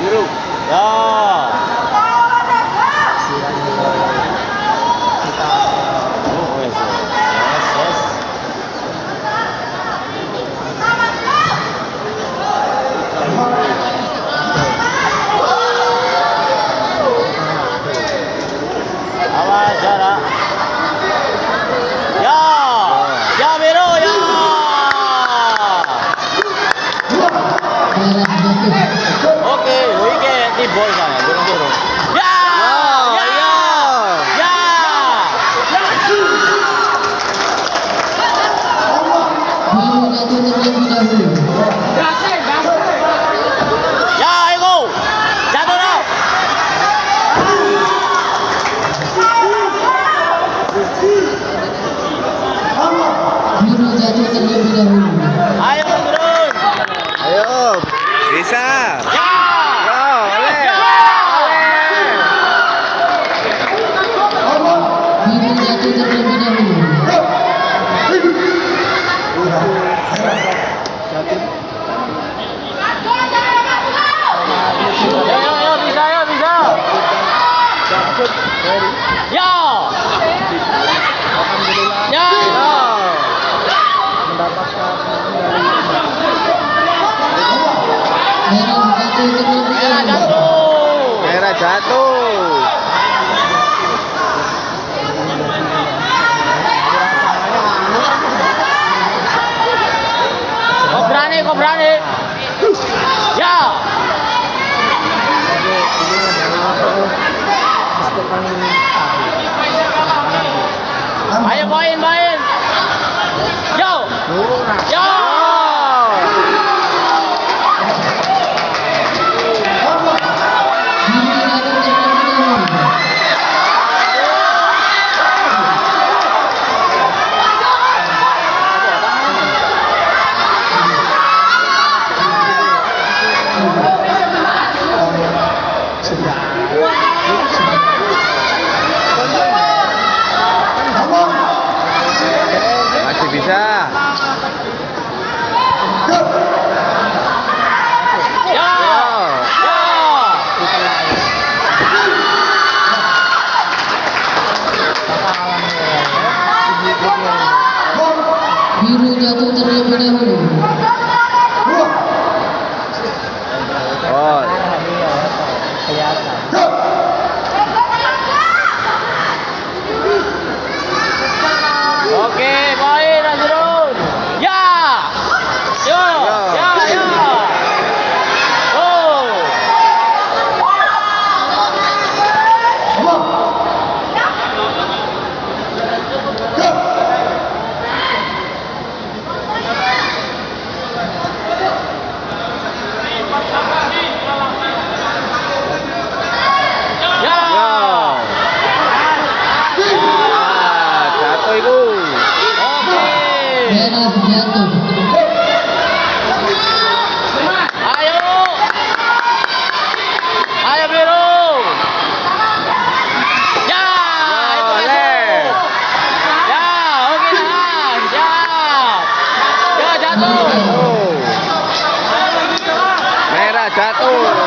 Biru. Ya. Awas jarak. Ya. Ya biru ya. Oke, wicket di ball sana, turun. Ya. Ya, ayo. Jatuh dah. Biru jatuh terlebih dahulu. Ayo turun. Ayo, bisa. Ya. Biru jatuh terlebih dahulu. Ayo, bisa. Ya. Ya. Merah jatuh terlebih dahulu. Merah jatuh. Kau berani. Ya. Ayo main. Yo. Yo. Biru jatuh terlebih dahulu. Masih bisa. Ya. Biru jatuh terlebih dahulu. Oh, Oke, main Azrul. Ya. Yo. Ya. Oh. Ya. jatuh itu. Oke. Merah jatuh. Ayo biru. Ya. Itu Oleh. masuk. Ya. Oke tahan. Siap. Ya jatuh. Merah jatuh.